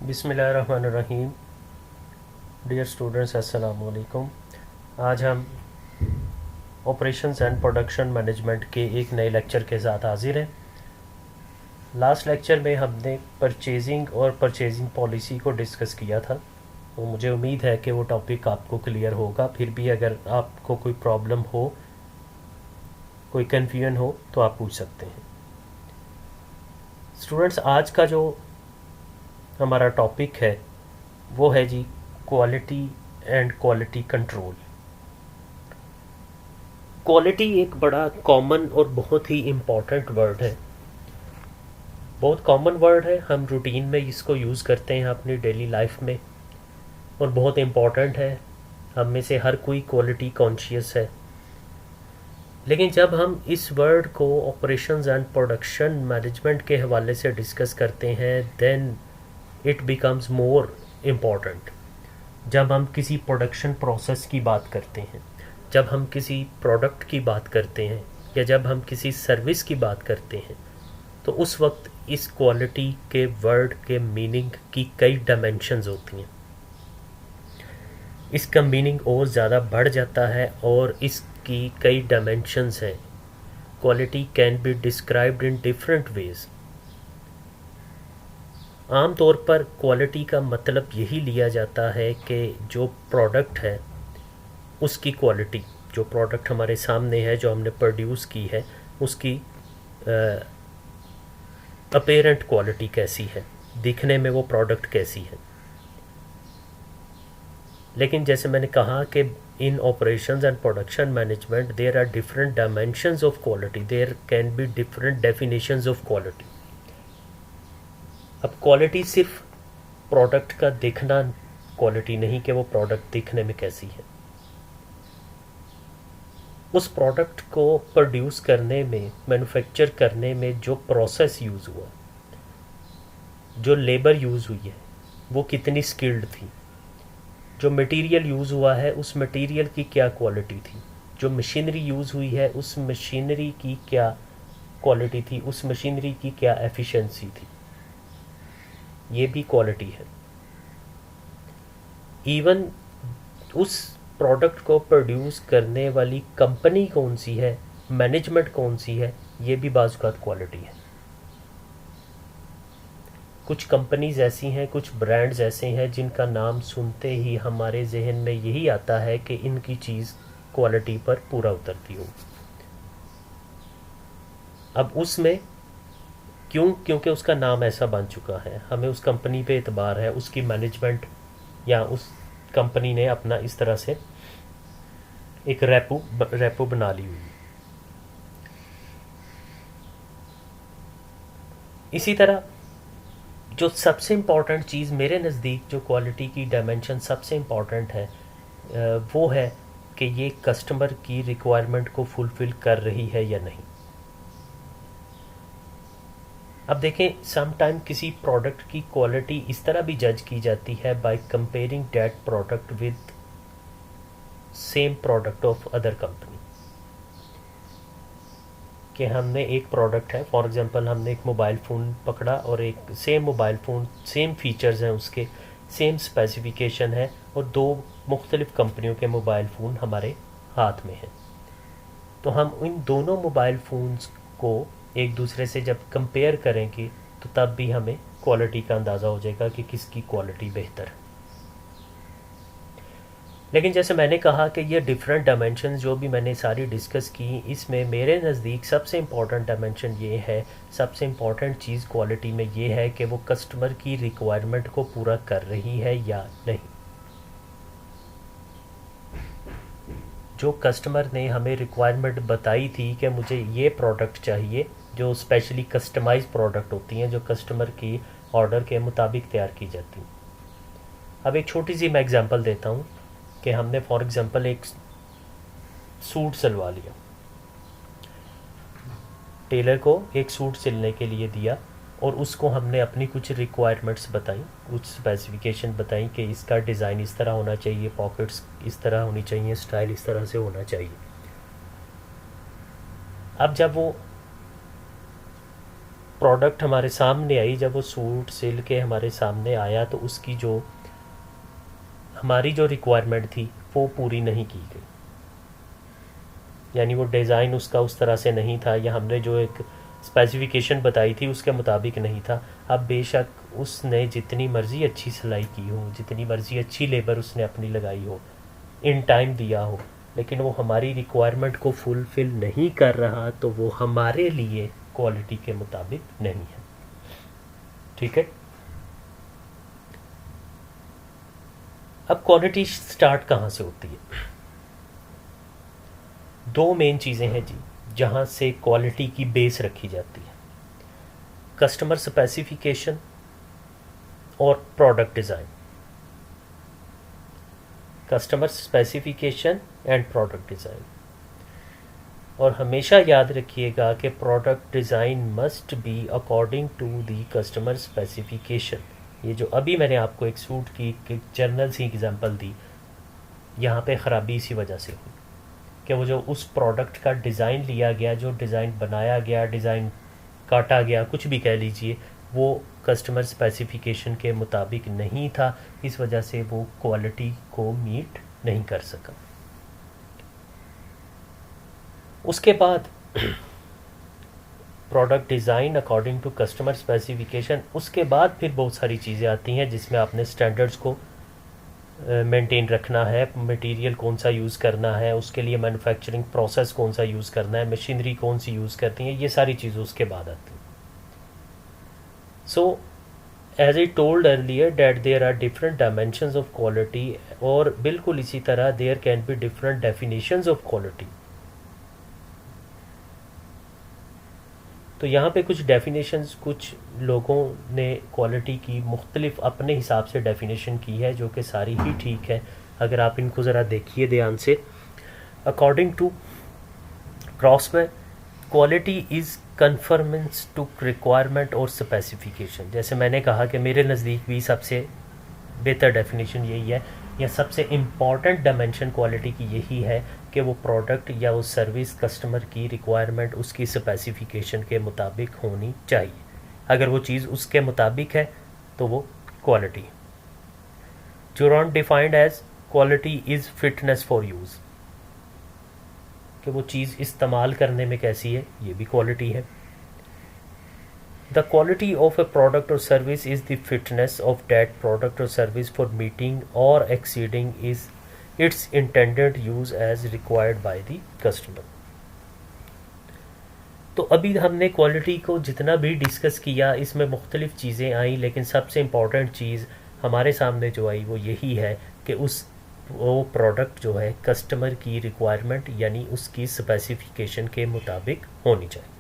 बिस्मिल्लाहिर्रहमानिर्रहीम। Dear students, अस्सलाम वालेकुम। आज हम ऑपरेशंस एंड प्रोडक्शन मैनेजमेंट के एक नए लेक्चर के साथ हाजिर हैं। लास्ट लेक्चर में हमने परचेजिंग और परचेजिंग पॉलिसी को डिस्कस किया था, तो मुझे उम्मीद है कि वो टॉपिक आपको क्लियर होगा। फिर भी अगर आपको कोई प्रॉब्लम हो, कोई कन्फ्यूजन हो, तो आप पूछ सकते हैं। स्टूडेंट्स, आज का जो हमारा टॉपिक है वो है जी quality and quality control. Quality एक बड़ा कॉमन और बहुत ही इम्पॉर्टेंट वर्ड है, बहुत कॉमन वर्ड है। हम रूटीन में इसको यूज़ करते हैं अपनी डेली लाइफ में, और बहुत इम्पॉर्टेंट है। हम में से हर कोई क्वालिटी कॉन्शियस है। लेकिन जब हम इस वर्ड को ऑपरेशंस एंड प्रोडक्शन मैनेजमेंट के हवाले से डिस्कस करते हैं, then it becomes more important. जब हम किसी प्रोडक्शन प्रोसेस की बात करते हैं, जब हम किसी प्रोडक्ट की बात करते हैं, या जब हम किसी सर्विस की बात करते हैं, तो उस वक्त इस क्वालिटी के वर्ड के मीनिंग की कई डायमेंशंस होती हैं। इसका मीनिंग और ज़्यादा बढ़ जाता है और इसकी कई डायमेंशंस हैं। Quality can be described in different ways. आम तौर पर क्वालिटी का मतलब यही लिया जाता है कि जो प्रोडक्ट है उसकी क्वालिटी, जो प्रोडक्ट हमारे सामने है, जो हमने प्रोड्यूस की है, उसकी अपेरेंट क्वालिटी कैसी है, दिखने में वो प्रोडक्ट कैसी है। लेकिन जैसे मैंने कहा कि in operations and production management there are different dimensions of quality, there can be different definitions of quality. अब क्वालिटी सिर्फ प्रोडक्ट का दिखना क्वालिटी नहीं कि वो प्रोडक्ट दिखने में कैसी है। उस प्रोडक्ट को प्रोड्यूस करने में, मैन्युफैक्चर करने में जो प्रोसेस यूज़ हुआ, जो लेबर यूज़ हुई है, वो कितनी स्किल्ड थी। जो मटेरियल यूज़ हुआ है, उस मटेरियल की क्या क्वालिटी थी। जो मशीनरी यूज़ हुई है, उस मशीनरी की क्या क्वालिटी थी, उस मशीनरी की क्या एफिशिएंसी थी। ये भी क्वालिटी है। इवन उस प्रोडक्ट को प्रोड्यूस करने वाली कंपनी कौन सी है, मैनेजमेंट कौन सी है, ये भी बाज़ औक़ात क्वालिटी है। कुछ कंपनीज ऐसी हैं, कुछ ब्रांड्स ऐसे हैं जिनका नाम सुनते ही हमारे जहन में यही आता है कि इनकी चीज़ क्वालिटी पर पूरा उतरती हो। अब उसमें क्योंकि उसका नाम ऐसा बन चुका है, हमें उस कंपनी पे एतबार है, उसकी मैनेजमेंट या उस कंपनी ने अपना इस तरह से एक रेपो बना ली हुई। इसी तरह जो सबसे इम्पॉर्टेंट चीज़ मेरे नज़दीक, जो क्वालिटी की डायमेंशन सबसे इम्पॉर्टेंट है, वो है कि ये कस्टमर की रिक्वायरमेंट को फुलफ़िल कर रही है या नहीं। अब देखें, सम टाइम किसी प्रोडक्ट की क्वालिटी इस तरह भी जज की जाती है by comparing that product with same product of other company. कि हमने एक प्रोडक्ट है, फॉर एग्जांपल हमने एक मोबाइल फ़ोन पकड़ा और एक same mobile phone, same features हैं उसके, सेम स्पेसिफिकेशन है, और दो मुख्तलिफ़ कंपनियों के मोबाइल फ़ोन हमारे हाथ में हैं। तो हम इन दोनों मोबाइल फ़ोन्स को एक दूसरे से जब कंपेयर करेंगे, तो तब भी हमें क्वालिटी का अंदाज़ा हो जाएगा कि किसकी क्वालिटी बेहतर है। लेकिन जैसे मैंने कहा कि ये डिफरेंट डायमेंशन जो भी मैंने सारी डिस्कस की, इसमें मेरे नज़दीक सबसे इम्पॉर्टेंट डायमेंशन ये है, सबसे इम्पॉर्टेंट चीज़ क्वालिटी में ये है कि वो कस्टमर की रिक्वायरमेंट को पूरा कर रही है या नहीं। जो कस्टमर ने हमें रिक्वायरमेंट बताई थी कि मुझे ये प्रोडक्ट चाहिए, जो स्पेशली कस्टमाइज प्रोडक्ट होती हैं, जो कस्टमर की ऑर्डर के मुताबिक तैयार की जाती हैं। अब एक छोटी सी मैं एग्जांपल देता हूँ कि हमने फॉर एग्जांपल एक सूट सिलवा लिया, टेलर को एक सूट सिलने के लिए दिया, और उसको हमने अपनी कुछ रिक्वायरमेंट्स बताई, कुछ स्पेसिफिकेशन बताई कि इसका डिज़ाइन इस तरह होना चाहिए, पॉकेट्स इस तरह होनी चाहिए, स्टाइल इस तरह से होना चाहिए। अब जब वो प्रोडक्ट हमारे सामने आई, जब वो सूट सिल के हमारे सामने आया, तो उसकी जो हमारी जो रिक्वायरमेंट थी वो पूरी नहीं की गई, यानी वो डिज़ाइन उसका उस तरह से नहीं था, या हमने जो एक स्पेसिफिकेशन बताई थी उसके मुताबिक नहीं था। अब बेशक उसने जितनी मर्ज़ी अच्छी सिलाई की हो, जितनी मर्ज़ी अच्छी लेबर उसने अपनी लगाई हो, इन टाइम दिया हो, लेकिन वो हमारी रिक्वायरमेंट को फुलफ़िल नहीं कर रहा, तो वो हमारे लिए क्वालिटी के मुताबिक नहीं है। ठीक है। अब क्वालिटी स्टार्ट कहाँ से होती है? दो मेन चीज़ें हैं जी जहाँ से क्वालिटी की बेस रखी जाती है: कस्टमर स्पेसिफिकेशन और product design. Customer specification and product design. और हमेशा याद रखिएगा कि product design must be according to the customer specification. ये जो अभी मैंने आपको एक सूट की एक जनरल सी एग्जांपल दी, यहाँ पे ख़राबी इसी वजह से हुई कि वो जो उस प्रोडक्ट का डिज़ाइन लिया गया, जो डिज़ाइन बनाया गया, डिज़ाइन काटा गया, कुछ भी कह लीजिए, वो कस्टमर स्पेसिफिकेशन के मुताबिक नहीं था। इस वजह से वो क्वालिटी को मीट नहीं कर सका। उसके बाद product design according to customer specification, उसके बाद फिर बहुत सारी चीज़ें आती हैं जिसमें आपने स्टैंडर्ड्स को मेंटेन रखना है, मटेरियल कौन सा यूज़ करना है, उसके लिए मैन्युफैक्चरिंग प्रोसेस कौन सा यूज़ करना है, मशीनरी कौन सी यूज़ करती हैं, ये सारी चीज़ें उसके बाद आती हैं। So as I told earlier that there are different dimensions of quality, और बिल्कुल इसी तरह there can be different definitions of quality. तो यहाँ पे कुछ डेफिनेशंस, कुछ लोगों ने क्वालिटी की मुख्तलिफ अपने हिसाब से डेफिनेशन की है, जो कि सारी ही ठीक है। अगर आप इनको ज़रा देखिए ध्यान से, according to Crossman, quality is conformance to requirement और स्पेसिफिकेशन। जैसे मैंने कहा कि मेरे नज़दीक भी सबसे बेहतर डेफिनेशन यही है, या सबसे इम्पॉर्टेंट डायमेंशन क्वालिटी की यही है कि वो प्रोडक्ट या वो सर्विस कस्टमर की रिक्वायरमेंट उसकी स्पेसिफिकेशन के मुताबिक होनी चाहिए। अगर वो चीज़ उसके मुताबिक है तो वो quality. Juran defined as quality is fitness for use, कि वो चीज़ इस्तेमाल करने में कैसी है, ये भी क्वालिटी है। The quality of a product or service is the fitness of that product or service for meeting or exceeding is its intended use as required by the customer. तो अभी हमने क्वालिटी को जितना भी डिस्कस किया, इसमें मुख्तलिफ चीज़ें आई, लेकिन सबसे इम्पॉर्टेंट चीज़ हमारे सामने जो आई वो यही है कि वो प्रोडक्ट जो है कस्टमर की रिक्वायरमेंट यानी उसकी स्पेसिफिकेशन के मुताबिक होनी चाहिए।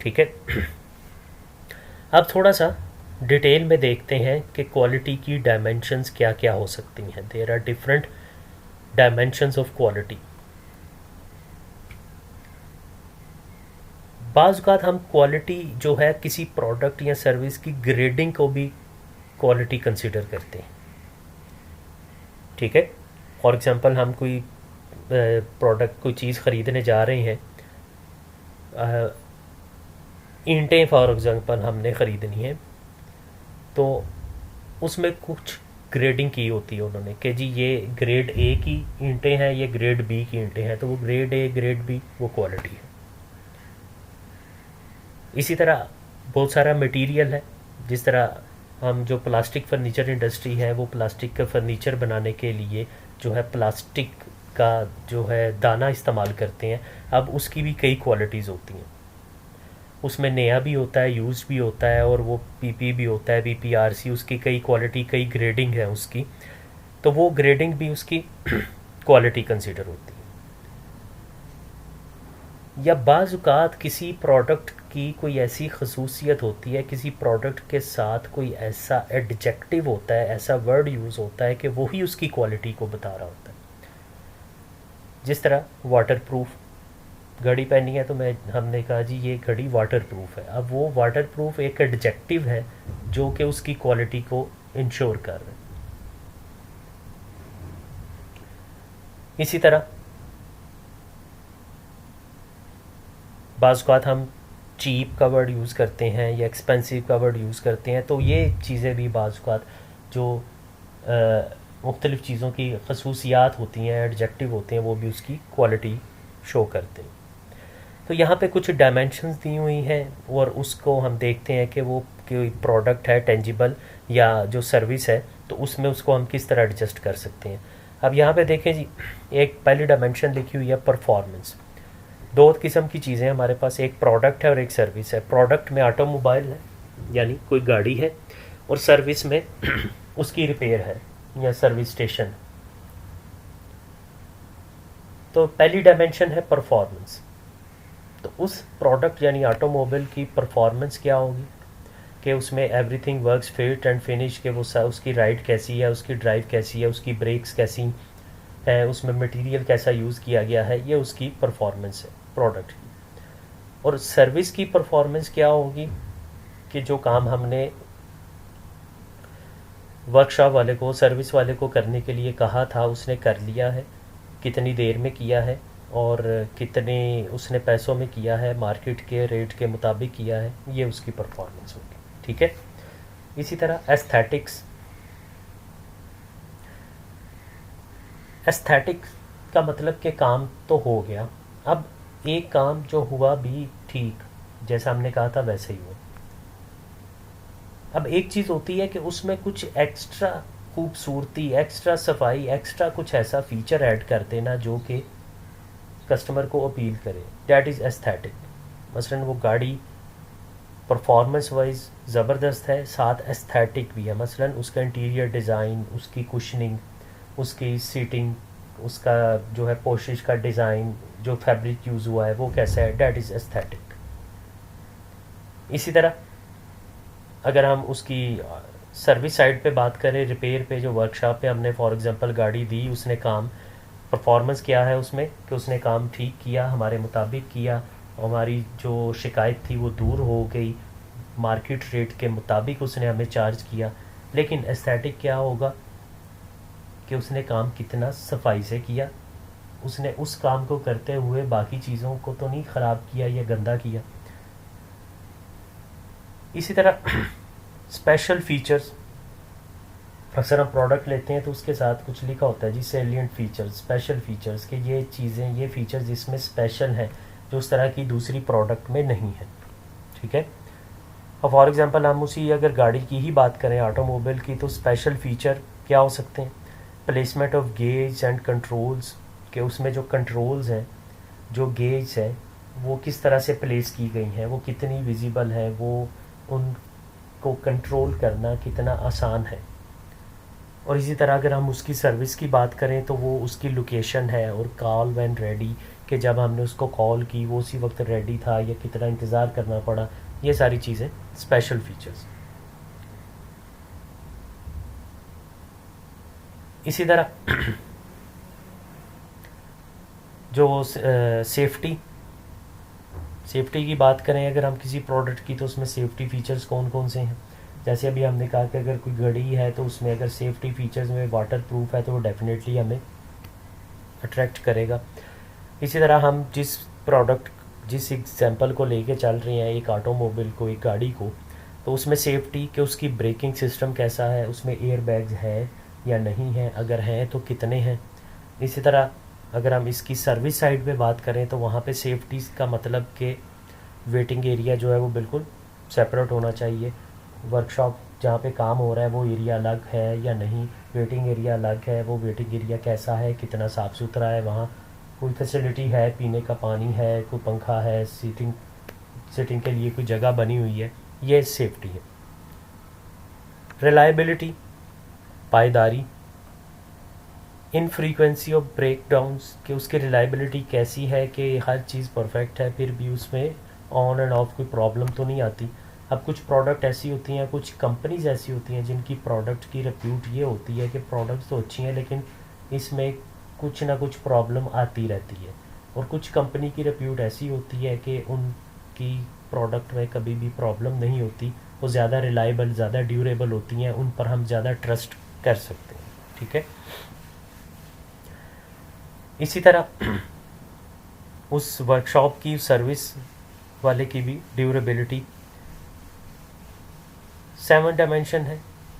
ठीक है। अब थोड़ा सा डिटेल में देखते हैं कि क्वालिटी की डायमेंशंस क्या क्या हो सकती हैं। There are different dimensions of quality. बाज़ औक़ात हम क्वालिटी जो है किसी प्रोडक्ट या सर्विस की ग्रेडिंग को भी क्वालिटी कंसिडर करते हैं। ठीक है। फॉर एग्ज़ाम्पल हम कोई प्रोडक्ट, कोई चीज़ ख़रीदने जा रहे हैं, ईंटें फॉर एग्ज़ाम्पल हमने ख़रीदनी है, तो उसमें कुछ ग्रेडिंग की होती है उन्होंने कि जी ये ग्रेड ए की ईंटें हैं, ये ग्रेड बी की ईंटें हैं, तो वो ग्रेड ए ग्रेड बी वो क्वालिटी है। इसी तरह बहुत सारा मटेरियल है, जिस तरह हम जो प्लास्टिक फर्नीचर इंडस्ट्री है, वो प्लास्टिक का फर्नीचर बनाने के लिए जो है प्लास्टिक का जो है दाना इस्तेमाल करते हैं। अब उसकी भी कई क्वालिटीज़ होती हैं, उसमें नया भी होता है, यूज़ भी होता है, और वो पीपी भी होता है, बीपीआरसी, उसकी कई क्वालिटी, कई ग्रेडिंग है उसकी, तो वो ग्रेडिंग भी उसकी क्वालिटी कंसिडर होती है। या बाज़ औक़ात किसी प्रोडक्ट की कोई ऐसी खसूसियत होती है, किसी प्रोडक्ट के साथ कोई ऐसा एडजेक्टिव होता है, ऐसा वर्ड यूज़ होता है कि वही उसकी क्वालिटी को बता रहा होता है। जिस तरह वाटर प्रूफ घड़ी पहनी है, तो हमने कहा जी ये घड़ी वाटर प्रूफ है। अब वो वाटर प्रूफ एक एडजेक्टिव है जो कि उसकी क्वालिटी को इंश्योर कर रहे हैं। इसी तरह बाज़ औक़ात हम चीप का वर्ड यूज़ करते हैं या एक्सपेंसिव का वर्ड यूज़ करते हैं, तो ये चीज़ें भी बाज़ जो मुख्तलिफ़ चीज़ों की खसूसियात होती हैं, एडजेक्टिव होते हैं, वो भी उसकी क्वालिटी शो करते हैं। तो यहाँ पे कुछ डायमेंशंस दी हुई हैं और उसको हम देखते हैं कि वो कोई प्रोडक्ट है टेंजिबल या जो सर्विस है, तो उसमें उसको हम किस तरह एडजस्ट कर सकते हैं। अब यहाँ पे देखें जी, एक पहली डायमेंशन लिखी हुई है परफॉर्मेंस। दो किस्म की चीज़ें हमारे पास, एक प्रोडक्ट है और एक सर्विस है। प्रोडक्ट में ऑटोमोबाइल है यानी कोई गाड़ी है, और सर्विस में उसकी रिपेयर है या सर्विस स्टेशन। तो पहली डायमेंशन है परफॉर्मेंस। तो उस प्रोडक्ट यानी ऑटोमोबाइल की परफॉर्मेंस क्या होगी कि उसमें everything works fit and finish, के वो उसकी राइड कैसी है, उसकी ड्राइव कैसी है, उसकी ब्रेक्स कैसी है, उसमें मटेरियल कैसा यूज़ किया गया है, ये उसकी परफॉर्मेंस है प्रोडक्ट की। और सर्विस की परफॉर्मेंस क्या होगी कि जो काम हमने वर्कशॉप वाले को, सर्विस वाले को करने के लिए कहा था, उसने कर लिया है, कितनी देर में किया है और कितने उसने पैसों में किया है, मार्केट के रेट के मुताबिक किया है, ये उसकी परफॉर्मेंस होगी। ठीक है। इसी तरह एस्थेटिक्स। एस्थेटिक्स का मतलब कि काम तो हो गया, अब एक काम जो हुआ भी ठीक जैसा हमने कहा था वैसे ही हुआ। अब एक चीज़ होती है कि उसमें कुछ एक्स्ट्रा खूबसूरती, एक्स्ट्रा सफाई, एक्स्ट्रा कुछ ऐसा फीचर ऐड कर देना जो कि कस्टमर को अपील करे, डैट इज़ एस्थेटिक। मसलन वो गाड़ी परफॉर्मेंस वाइज ज़बरदस्त है, साथ एस्थेटिक भी है। मसलन उसका इंटीरियर डिज़ाइन, उसकी कुशनिंग, उसकी सीटिंग, उसका जो है पोशिश का डिज़ाइन, जो फैब्रिक यूज़ हुआ है वो कैसा है, डैट इज़ एस्थेटिक। इसी तरह अगर हम उसकी सर्विस साइड पे बात करें, रिपेयर पे, जो वर्कशॉप पे हमने फॉर एग्जांपल गाड़ी दी, उसने काम, परफॉर्मेंस क्या है उसमें कि उसने काम ठीक किया, हमारे मुताबिक किया, हमारी जो शिकायत थी वो दूर हो गई, मार्केट रेट के मुताबिक उसने हमें चार्ज किया। लेकिन एस्थेटिक क्या होगा कि उसने काम कितना सफाई से किया, उसने उस काम को करते हुए बाकी चीज़ों को तो नहीं ख़राब किया या गंदा किया। इसी तरह स्पेशल फीचर्स, अक्सर हम प्रोडक्ट लेते हैं तो उसके साथ कुछ लिखा होता है जी, सैलिएंट फीचर्स, स्पेशल फीचर्स, कि ये चीज़ें, ये फीचर्स जिसमें स्पेशल हैं, जो उस तरह की दूसरी प्रोडक्ट में नहीं है। ठीक है। और फॉर एग्जांपल हम उसी अगर गाड़ी की ही बात करें, ऑटोमोबाइल की, तो स्पेशल फीचर क्या हो सकते हैं, placement of gauge and controls, के उसमें जो कंट्रोल्स हैं, जो गेज है वो किस तरह से प्लेस की गई हैं, वो कितनी विजिबल है, वो उनको कंट्रोल करना कितना आसान है। और इसी तरह अगर हम उसकी सर्विस की बात करें तो वो उसकी लोकेशन है, और कॉल व्हेन रेडी, कि जब हमने उसको कॉल की वो उसी वक्त रेडी था या कितना इंतज़ार करना पड़ा, ये सारी चीज़ें स्पेशल फीचर्स। इसी तरह जो सेफ्टी की बात करें अगर हम किसी प्रोडक्ट की, तो उसमें सेफ्टी फीचर्स कौन कौन से हैं। जैसे अभी हमने कहा कि अगर कोई घड़ी है तो उसमें अगर सेफ्टी फीचर्स में वाटर प्रूफ है तो वो डेफिनेटली हमें अट्रैक्ट करेगा। इसी तरह हम जिस एग्जांपल को लेके चल रहे हैं, एक ऑटोमोबाइल को, एक गाड़ी को, तो उसमें सेफ्टी के उसकी ब्रेकिंग सिस्टम कैसा है, उसमें एयर बैग्स है या नहीं है, अगर हैं तो कितने हैं। इसी तरह अगर हम इसकी सर्विस साइड पे बात करें तो वहाँ पे सेफ्टी का मतलब कि वेटिंग एरिया जो है वो बिल्कुल सेपरेट होना चाहिए, वर्कशॉप जहाँ पे काम हो रहा है वो एरिया अलग है या नहीं, वेटिंग एरिया अलग है, वो वेटिंग एरिया कैसा है, कितना साफ़ सुथरा है, वहाँ कोई फैसिलिटी है, पीने का पानी है, कोई पंखा है, सिटिंग के लिए कोई जगह बनी हुई है, ये सेफ्टी है। रिलायबिलिटी, पायदारी, इनफ्रीक्वेंसी ऑफ ब्रेक डाउन्स, कि उसकी रिलायबिलिटी कैसी है, कि हर चीज़ परफेक्ट है फिर भी उसमें ऑन एंड ऑफ कोई प्रॉब्लम तो नहीं आती। अब कुछ प्रोडक्ट ऐसी होती हैं, कुछ कंपनीज ऐसी होती हैं जिनकी प्रोडक्ट की रिप्यूट ये होती है कि प्रोडक्ट्स तो अच्छी हैं लेकिन इसमें कुछ ना कुछ प्रॉब्लम आती रहती है, और कुछ कंपनी की रिप्यूट ऐसी होती है कि उनकी प्रोडक्ट में कभी भी प्रॉब्लम नहीं होती, वो ज़्यादा रिलायबल, ज़्यादा ड्यूरेबल होती हैं, उन पर हम ज़्यादा ट्रस्ट कर सकते हैं। ठीक है। इसी तरह उस वर्कशॉप की सर्विस वाले की भी ड्यूरेबिलिटी। 7 डायमेंशन है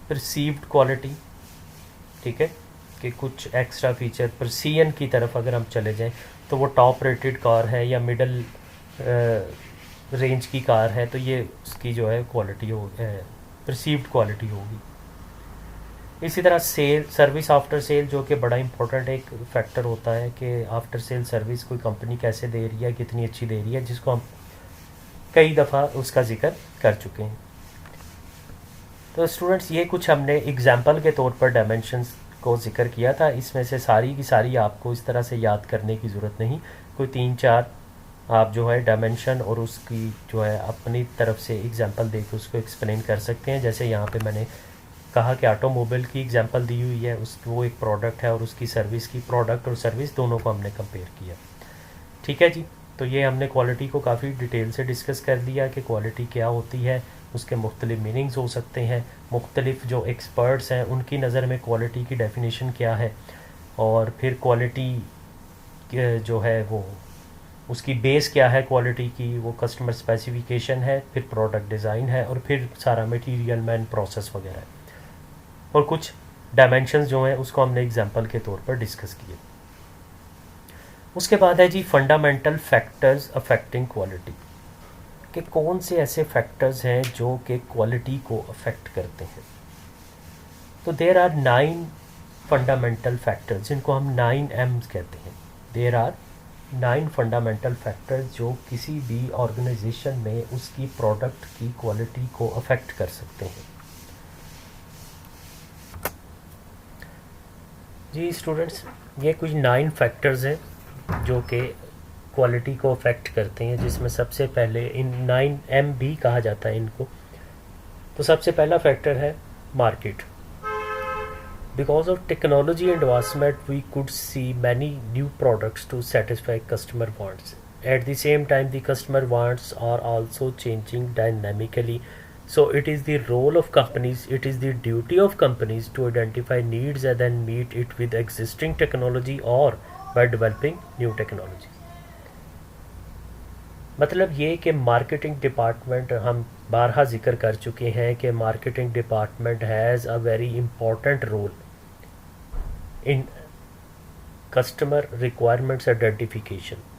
परसीव्ड क्वालिटी, ठीक है, कि कुछ एक्स्ट्रा फीचर परसियन की तरफ अगर हम चले जाएं तो वो टॉप रेटेड कार है या मिडल रेंज की कार है, तो ये उसकी जो है क्वालिटी हो परसीव्ड क्वालिटी होगी। इसी तरह सेल सर्विस आफ्टर सेल, जो कि बड़ा इंपॉर्टेंट एक फैक्टर होता है कि आफ्टर सेल सर्विस कोई कंपनी कैसे दे रही है, कितनी अच्छी दे रही है, जिसको हम कई दफ़ा उसका जिक्र कर चुके हैं। तो स्टूडेंट्स, ये कुछ हमने एग्जाम्पल के तौर पर डायमेंशंस को जिक्र किया था। इसमें से सारी की सारी आपको इस तरह से याद करने की ज़रूरत नहीं, कोई 3-4 आप जो है डायमेंशन और उसकी जो है अपनी तरफ से एग्जांपल देकर उसको एक्सप्लेन कर सकते हैं। जैसे यहाँ पे मैंने कहा कि ऑटोमोबाइल की एग्जांपल दी हुई है, उस वो एक प्रोडक्ट है और उसकी सर्विस की, प्रोडक्ट और सर्विस दोनों को हमने कंपेयर किया। ठीक है जी, तो ये हमने क्वालिटी को काफ़ी डिटेल से डिस्कस कर दिया कि क्वालिटी क्या होती है, उसके मुख्तलिफ मीनिंग्स हो सकते हैं, मुख्तलिफ जो एक्सपर्ट्स हैं उनकी नज़र में क्वालिटी की डेफिनेशन क्या है, और फिर क्वालिटी जो है वो उसकी बेस क्या है क्वालिटी की, वो कस्टमर स्पेसिफिकेशन है, फिर प्रोडक्ट डिज़ाइन है, और फिर सारा मटेरियल मैन प्रोसेस वगैरह है, और कुछ डायमेंशंस जो हैं उसको हमने एग्जांपल के तौर पर डिस्कस किए। उसके बाद है जी फंडामेंटल फैक्टर्स अफेक्टिंग क्वालिटी, कि कौन से ऐसे फैक्टर्स हैं जो कि क्वालिटी को अफेक्ट करते हैं। तो देर आर 9 फंडामेंटल फैक्टर्स, जिनको हम 9 M's कहते हैं। देर आर 9 फंडामेंटल फैक्टर्स जो किसी भी ऑर्गेनाइजेशन में उसकी प्रोडक्ट की क्वालिटी को अफेक्ट कर सकते हैं। जी स्टूडेंट्स, ये कुछ 9 फैक्टर्स हैं जो कि क्वालिटी को अफेक्ट करते हैं, जिसमें सबसे पहले इन 9M भी कहा जाता है इनको। तो सबसे पहला फैक्टर है market. Because of technology advancement we could see many new products to satisfy customer wants. At the same time the customer wants are also changing dynamically, so it is the role of companies, it is the duty of companies to identify needs and then meet it with existing technology or by developing new technology। मतलब ये कि marketing department, हम बारहा जिक्र कर चुके हैं कि marketing department has a very important role in customer requirements identification.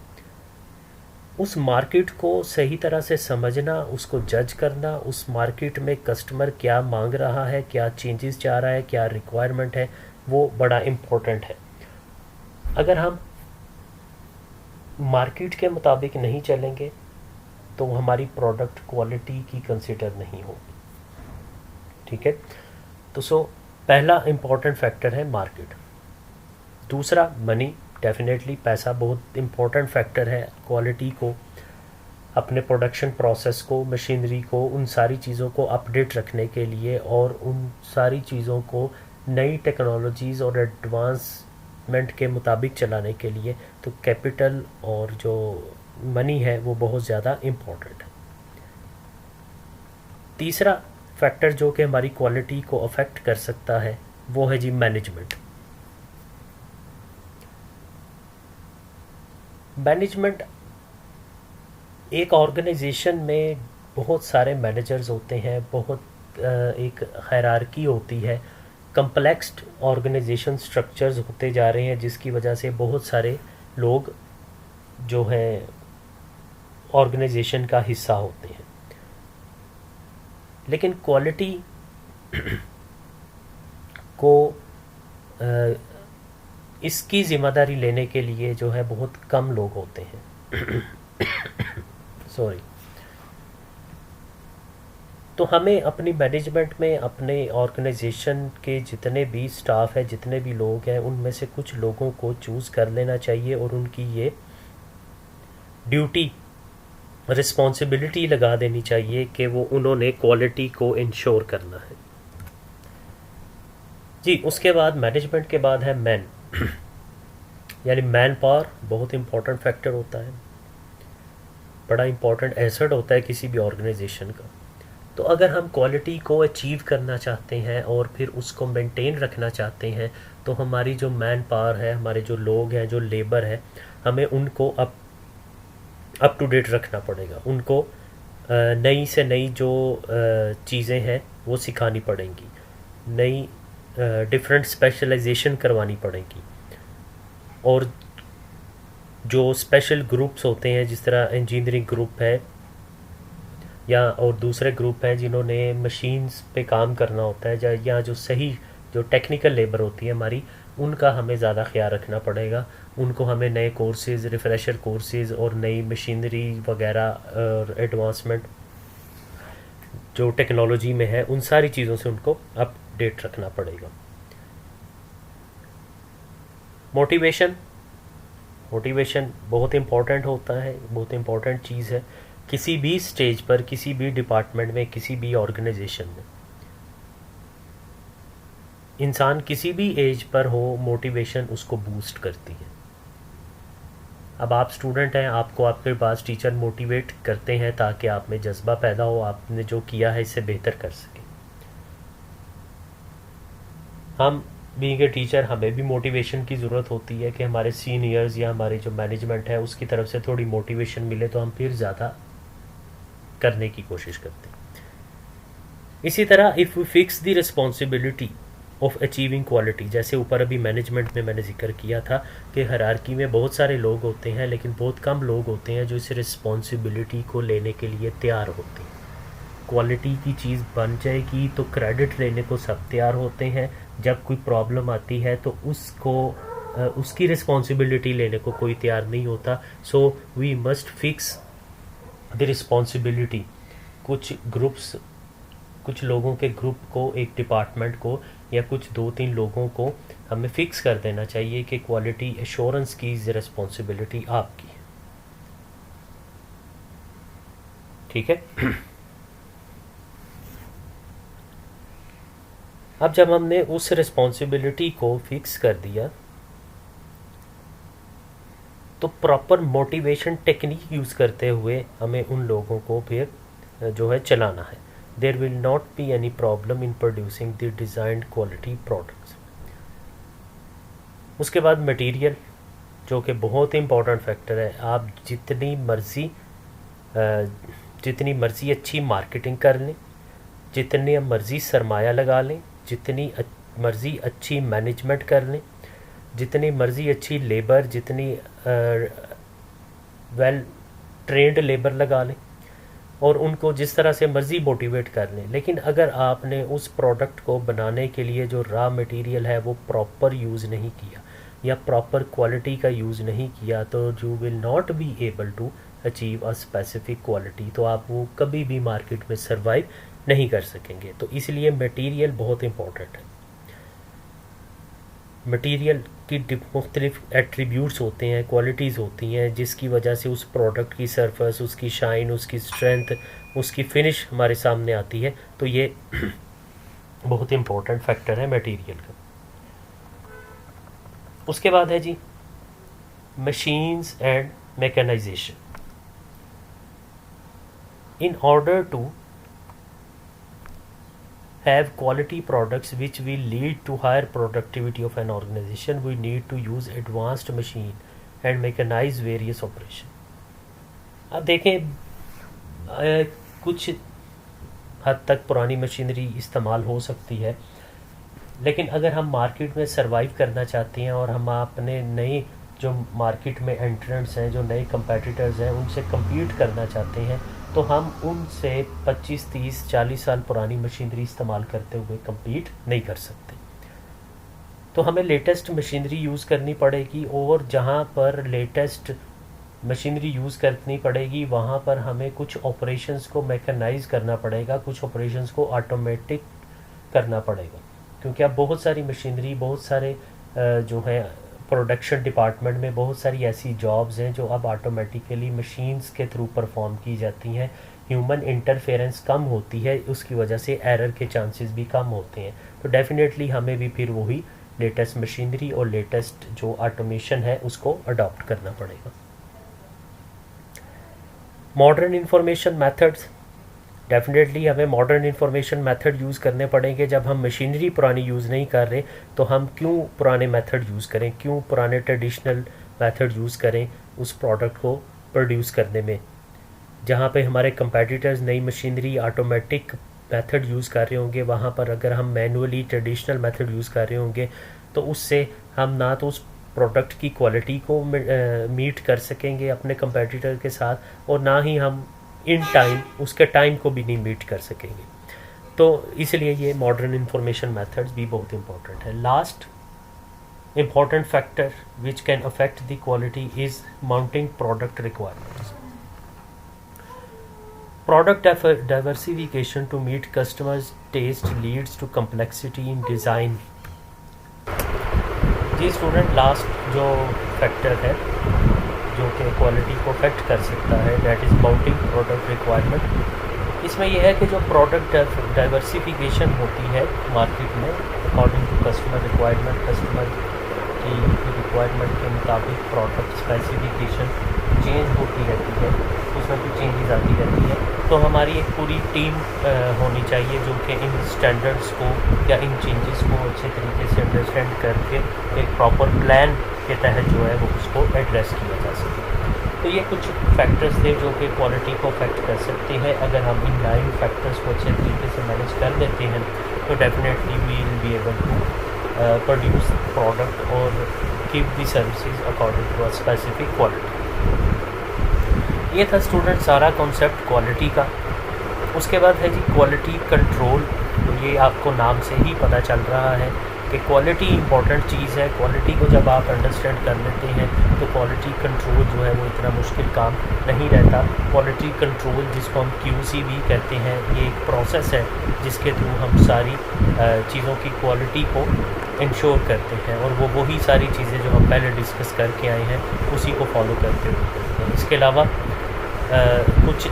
उस मार्केट को सही तरह से समझना, उसको जज करना, उस मार्केट में कस्टमर क्या मांग रहा है, क्या चेंजेस चाह रहा है, क्या रिक्वायरमेंट है, वो बड़ा इम्पोर्टेंट है। अगर हम मार्केट के मुताबिक नहीं चलेंगे तो हमारी प्रोडक्ट क्वालिटी की कंसिडर नहीं होगी। ठीक है, तो पहला इम्पोर्टेंट फैक्टर है मार्केट। दूसरा मनी, डेफिनेटली पैसा बहुत इम्पोर्टेंट फैक्टर है क्वालिटी को, अपने प्रोडक्शन प्रोसेस को, मशीनरी को, उन सारी चीज़ों को अपडेट रखने के लिए और उन सारी चीज़ों को नई टेक्नोलॉजीज़ और एडवांसमेंट के मुताबिक चलाने के लिए तो कैपिटल और जो मनी है वो बहुत ज़्यादा इम्पोर्टेंट है। तीसरा फैक्टर जो कि हमारी क्वालिटी को अफेक्ट कर सकता है वो है जी मैनेजमेंट। मैनेजमेंट, एक ऑर्गेनाइजेशन में बहुत सारे मैनेजर्स होते हैं, बहुत एक हायरार्की होती है, कम्प्लेक्स ऑर्गेनाइजेशन स्ट्रक्चर्स होते जा रहे हैं, जिसकी वजह से बहुत सारे लोग जो हैं ऑर्गेनाइजेशन का हिस्सा होते हैं। लेकिन क्वालिटी को इसकी ज़िम्मेदारी लेने के लिए जो है बहुत कम लोग होते हैं सॉरी। तो हमें अपनी मैनेजमेंट में अपने ऑर्गेनाइजेशन के जितने भी स्टाफ है, जितने भी लोग हैं, उनमें से कुछ लोगों को चूज़ कर लेना चाहिए और उनकी ये ड्यूटी, रिस्पॉन्सिबिलिटी लगा देनी चाहिए कि वो उन्होंने क्वालिटी को इंश्योर करना है जी। उसके बाद मैनेजमेंट के बाद है मैन यानी मैन पावर, बहुत इम्पोर्टेंट फैक्टर होता है, बड़ा इम्पोर्टेंट एसेट होता है किसी भी ऑर्गेनाइजेशन का। तो अगर हम क्वालिटी को अचीव करना चाहते हैं और फिर उसको मेंटेन रखना चाहते हैं तो हमारी जो मैन पावर है, हमारे जो लोग हैं, जो लेबर है, हमें उनको अप टू डेट रखना पड़ेगा उनको। नई से नई जो चीज़ें हैं वो सिखानी पड़ेंगी, नई डिफरेंट स्पेशलाइजेशन करवानी पड़ेगी। और जो स्पेशल ग्रुप्स होते हैं, जिस तरह इंजीनियरिंग ग्रुप है या और दूसरे ग्रुप हैं जिन्होंने मशीन्स पे काम करना होता है, या जो सही जो टेक्निकल लेबर होती है हमारी, उनका हमें ज़्यादा ख्याल रखना पड़ेगा। उनको हमें नए कोर्सेज़, रिफ़्रेशर कोर्सेज़ और नई मशीनरी वगैरह और एडवांसमेंट जो टेक्नोलॉजी में है, उन सारी चीज़ों से उनको अपडेट रखना पड़ेगा। मोटिवेशन बहुत इम्पॉर्टेंट होता है, बहुत इम्पॉर्टेंट चीज़ है किसी भी स्टेज पर, किसी भी डिपार्टमेंट में, किसी भी ऑर्गेनाइजेशन में। इंसान किसी भी एज पर हो, मोटिवेशन उसको बूस्ट करती है। अब आप स्टूडेंट हैं, आपको आपके पास टीचर मोटिवेट करते हैं ताकि आप में जज्बा पैदा हो, आपने जो किया है इससे बेहतर कर सकें। हम बीइंग ए टीचर, हमें भी मोटिवेशन की ज़रूरत होती है कि हमारे सीनियर्स या हमारी जो मैनेजमेंट है उसकी तरफ से थोड़ी मोटिवेशन मिले तो हम फिर ज़्यादा करने की कोशिश करते हैं। इसी तरह if we fix the responsibility of achieving quality, जैसे ऊपर अभी मैनेजमेंट में मैंने जिक्र किया था कि हायरार्की में बहुत सारे लोग होते हैं लेकिन बहुत कम लोग होते हैं जो इस रिस्पॉन्सिबिलिटी को लेने के लिए तैयार होते हैं। क्वालिटी की चीज़ बन जाएगी तो क्रेडिट लेने को सब तैयार होते हैं, जब कोई प्रॉब्लम आती है तो उसकी रिस्पॉन्सिबिलिटी लेने को कोई तैयार नहीं होता। So we must fix the responsibility. कुछ लोगों के ग्रुप को, एक डिपार्टमेंट को या कुछ 2-3 लोगों को हमें फिक्स कर देना चाहिए कि क्वालिटी एश्योरेंस की रिस्पॉन्सिबिलिटी आपकी है। ठीक है। अब जब हमने उस रिस्पॉन्सिबिलिटी को फिक्स कर दिया तो प्रॉपर मोटिवेशन टेक्निक यूज़ करते हुए हमें उन लोगों को फिर जो है चलाना है। There will not be any problem in producing the designed quality products. उसके बाद मटेरियल, जो कि बहुत इंपॉर्टेंट फैक्टर है। आप जितनी मर्ज़ी अच्छी मार्केटिंग कर लें, जितनी मर्ज़ी सरमाया लगा लें, जितनी मर्ज़ी अच्छी मैनेजमेंट कर लें, जितनी मर्ज़ी अच्छी लेबर, जितनी वेल ट्रेंड लेबर लगा लें और उनको जिस तरह से मर्ज़ी मोटिवेट कर लें, लेकिन अगर आपने उस प्रोडक्ट को बनाने के लिए जो रॉ मटेरियल है वो प्रॉपर यूज़ नहीं किया या प्रॉपर क्वालिटी का यूज़ नहीं किया तो you will not be able to achieve a specific quality. तो आप वो कभी भी मार्केट में सर्वाइव नहीं कर सकेंगे। तो इसलिए मटेरियल बहुत इम्पोर्टेंट है। मटेरियल की मुख्तलिफ एट्रीब्यूट्स होते हैं, क्वालिटीज़ होती हैं, जिसकी वजह से उस प्रोडक्ट की सरफेस, उसकी शाइन, उसकी स्ट्रेंथ, उसकी फिनिश हमारे सामने आती है। तो ये बहुत इम्पोर्टेंट फैक्टर है मटेरियल का। उसके बाद है जी machines and mechanisation. In order to have quality products which will lead to higher productivity of an organization, we need to use advanced machine and mechanize various operation। अब देखें कुछ हद तक पुरानी मशीनरी इस्तेमाल हो सकती है, लेकिन अगर हम मार्केट में सरवाइव करना चाहते हैं और हम अपने नए जो मार्केट में एंट्रेंट्स हैं, जो नए कंपेटिटर्स हैं, उनसे कम्पीट करना चाहते हैं तो हम उनसे 25, 30, 40 साल पुरानी मशीनरी इस्तेमाल करते हुए कम्पीट नहीं कर सकते। तो हमें लेटेस्ट मशीनरी यूज़ करनी पड़ेगी और जहाँ पर लेटेस्ट मशीनरी यूज़ करनी पड़ेगी वहाँ पर हमें कुछ ऑपरेशंस को मैकेनाइज करना पड़ेगा, कुछ ऑपरेशंस को ऑटोमेटिक करना पड़ेगा। क्योंकि अब बहुत सारी मशीनरी, बहुत सारे जो है प्रोडक्शन डिपार्टमेंट में बहुत सारी ऐसी जॉब्स हैं जो अब ऑटोमेटिकली मशीन्स के थ्रू परफॉर्म की जाती हैं। ह्यूमन इंटरफेरेंस कम होती है, उसकी वजह से एरर के चांसेस भी कम होते हैं। तो डेफिनेटली हमें भी फिर वही लेटेस्ट मशीनरी और लेटेस्ट जो ऑटोमेशन है उसको अडॉप्ट करना पड़ेगा। मॉडर्न इंफॉर्मेशन मेथड्स, डेफिनेटली हमें मॉडर्न इंफॉर्मेशन मेथड यूज़ करने पड़ेंगे। जब हम मशीनरी पुरानी यूज़ नहीं कर रहे तो हम क्यों पुराने मेथड यूज़ करें, क्यों पुराने ट्रेडिशनल मेथड यूज़ करें उस प्रोडक्ट को प्रोड्यूस करने में। जहाँ पे हमारे कंपेटिटर्स नई मशीनरी ऑटोमेटिक मेथड यूज़ कर रहे होंगे, वहाँ पर अगर हम मैनुअली ट्रेडिशनल मेथड यूज़ कर रहे होंगे तो उससे हम ना तो उस प्रोडक्ट की क्वालिटी को मीट कर सकेंगे अपने कंपेटिटर के साथ, और ना ही हम इन टाइम उसके टाइम को भी नहीं मीट कर सकेंगे। तो इसलिए ये मॉडर्न इंफॉर्मेशन मेथड्स भी बहुत इंपॉर्टेंट है। Last important factor which can affect the quality is mounting product requirements. Product diversification to meet customers' taste leads to complexity in design. जी स्टूडेंट, लास्ट जो फैक्टर है जो कि क्वालिटी को affect कर सकता है, that is mounting product requirement. इसमें यह है कि जो प्रोडक्ट डाइवर्सिफिकेशन होती है मार्केट में according to customer requirement, customer की रिक्वायरमेंट के मुताबिक प्रोडक्ट स्पेसिफिकेशन चेंज होती रहती है, उसमें भी चेंजेस आती रहती है। तो हमारी एक पूरी टीम होनी चाहिए जो कि इन स्टैंडर्ड्स को या इन चेंजेस को अच्छे तरीके से अंडरस्टैंड करके एक प्रॉपर प्लान के तहत जो है वो उसको एड्रेस किया जा सके। तो ये कुछ फैक्टर्स थे जो कि क्वालिटी को अफेक्ट कर सकते हैं। अगर हम इन 9 फैक्टर्स को अच्छे तरीके से मैनेज कर लेते हैं तो definitely we will be able to produce product और give the services according to a specific quality. ये था स्टूडेंट सारा कॉन्सेप्ट क्वालिटी का। उसके बाद है जी क्वालिटी कंट्रोल। तो ये आपको नाम से ही पता चल रहा है कि क्वालिटी इंपॉर्टेंट चीज़ है। क्वालिटी को जब आप अंडरस्टैंड कर लेते हैं तो क्वालिटी कंट्रोल जो है वो इतना मुश्किल काम नहीं रहता। क्वालिटी कंट्रोल जिसको हम QC भी कहते हैं, ये एक प्रोसेस है जिसके थ्रू हम सारी चीज़ों की क्वालिटी को इंश्योर करते हैं, और वो वही सारी चीज़ें जो हम पहले डिस्कस करके आए हैं उसी को फॉलो करते हैं। इसके अलावा कुछ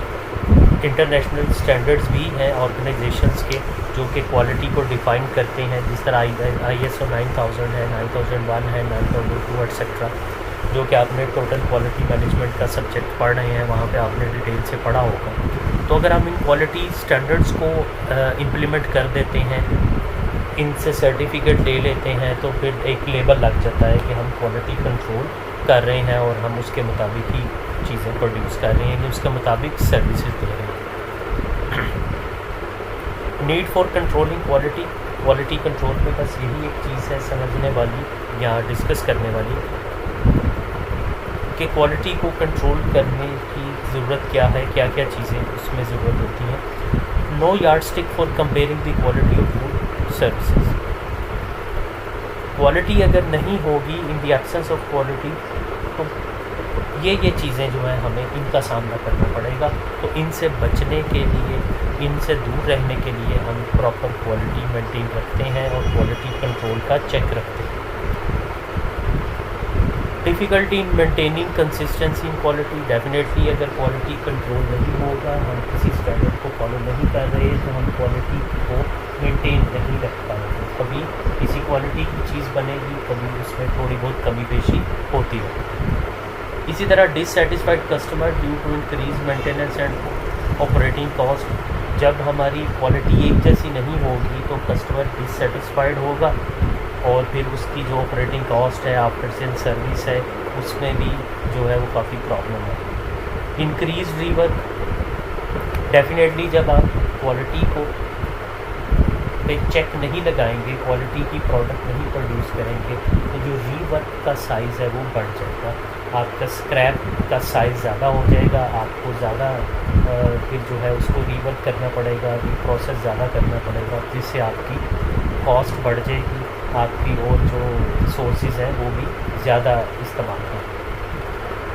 इंटरनेशनल स्टैंडर्ड्स भी हैं ऑर्गेनाइजेशंस के जो कि क्वालिटी को डिफ़ाइन करते हैं, जिस तरह ISO 9000 है, 9001 है, 9002 एट्सेट्रा, जो कि आपने टोटल क्वालिटी मैनेजमेंट का सब्जेक्ट पढ़ रहे हैं, वहाँ पे आपने डिटेल से पढ़ा होगा। तो अगर हम इन क्वालिटी स्टैंडर्ड्स को इम्प्लीमेंट कर देते हैं, इनसे सर्टिफिकेट ले लेते हैं, तो फिर एक लेबल लग जाता है कि हम क्वालिटी कंट्रोल कर रहे हैं और हम उसके मुताबिक ही चीज़ें प्रोड्यूस कर रहे हैं, उसके मुताबिक सर्विसेज दे रहे हैं। Need for controlling quality. Quality control में बस यही एक चीज़ है समझने वाली या डिस्कस करने वाली कि क्वालिटी को कंट्रोल करने की ज़रूरत क्या है, क्या क्या चीज़ें उसमें ज़रूरत होती हैं। No yardstick for comparing the quality of good services. Quality अगर नहीं होगी, in the absence of quality, तो ये चीज़ें जो हैं हमें इनका सामना करना पड़ेगा। तो इनसे बचने के लिए, इनसे दूर रहने के लिए हम प्रॉपर क्वालिटी मेंटेन रखते हैं और क्वालिटी कंट्रोल का चेक रखते हैं। Difficulty in maintaining consistency in quality. Definitely अगर क्वालिटी कंट्रोल नहीं होगा, हम किसी स्टैंडर्ड को फॉलो नहीं कर रहे, तो हम क्वालिटी को मेंटेन नहीं रख पाएंगे। कभी किसी क्वालिटी की चीज़ बनेगी, कभी उसमें थोड़ी बहुत कमी पेशी होती है। इसी तरह dissatisfied customer due to increase maintenance and operating cost. जब हमारी क्वालिटी एक जैसी नहीं होगी तो कस्टमर डिससेटिस्फाइड होगा और फिर उसकी जो ऑपरेटिंग कॉस्ट है, आफ्टर सेल सर्विस है, उसमें भी जो है वो काफ़ी प्रॉब्लम है। Increase rework. डेफिनेटली जब आप क्वालिटी को पे चेक नहीं लगाएंगे, क्वालिटी की प्रोडक्ट नहीं प्रोड्यूस करेंगे, तो जो रीवर्क का साइज़ है वो बढ़ जाएगा, आपका स्क्रैप का साइज़ ज़्यादा हो जाएगा, आपको ज़्यादा फिर जो है उसको रीवर्क करना पड़ेगा, प्रोसेस ज़्यादा करना पड़ेगा, जिससे आपकी कॉस्ट बढ़ जाएगी, आपकी और जो सोर्सेज हैं वो भी ज़्यादा इस्तेमाल होंगे।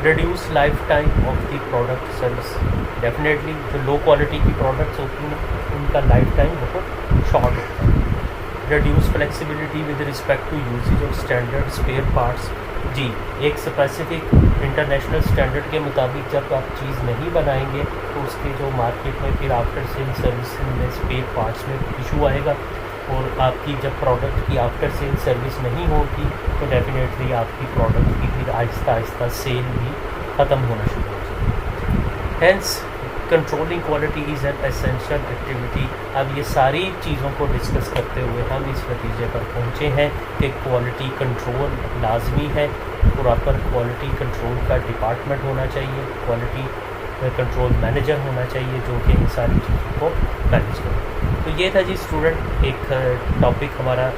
Reduce life time of the product service. Definitely जो लो क्वालिटी की प्रोडक्ट्स होती हैं उनका लाइफ टाइम बहुत शॉर्ट होता है। Reduce flexibility with respect to usages of standard spare parts. जी, एक स्पेसिफिक इंटरनेशनल स्टैंडर्ड के मुताबिक जब आप चीज़ नहीं बनाएंगे तो उसके जो मार्केट में फिर आफ्टर सेल सर्विस में स्पेयर पार्ट्स में इशू आएगा, और आपकी जब प्रोडक्ट की आफ्टर सेल सर्विस नहीं होगी तो डेफिनेटली आपकी प्रोडक्ट की फिर आहिस्ता आहिस्ता सेल भी ख़त्म होना शुरू हो जाएगी। Hence controlling quality is an essential activity. अब ये सारी चीज़ों को डिस्कस करते हुए हम इस नतीजे पर पहुँचे हैं कि क्वालिटी कंट्रोल लाजमी है, प्रॉपर क्वालिटी कंट्रोल का डिपार्टमेंट होना चाहिए, क्वालिटी कंट्रोल मैनेजर होना चाहिए जो कि इन सारी चीज़ों को मैनेज करे। तो ये था जी स्टूडेंट, एक टॉपिक हमारा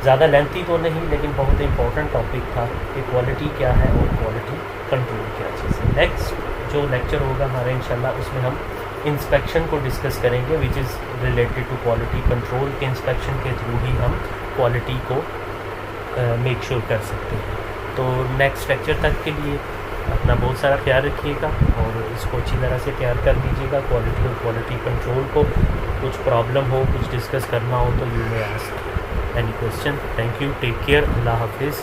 ज़्यादा लेंथी तो नहीं लेकिन बहुत इंपॉर्टेंट टॉपिक था कि क्वालिटी क्या है और क्वालिटी कंट्रोल क्या चीज़ है। नेक्स्ट जो लेक्चर होगा हमारा इंशाल्लाह उसमें हम इंस्पेक्शन को डिस्कस करेंगे which is related to quality control के इंस्पेक्शन के थ्रू ही हम क्वालिटी को मेक श्योर कर सकते हैं। तो नेक्स्ट लेक्चर तक के लिए अपना बहुत सारा ख्याल रखिएगा और इसको अच्छी तरह से तैयार कर लीजिएगा क्वालिटी और क्वालिटी कंट्रोल को। कुछ प्रॉब्लम हो, कुछ डिस्कस करना हो तो you may ask any question. Thank you, take care, Allah हाफिज़।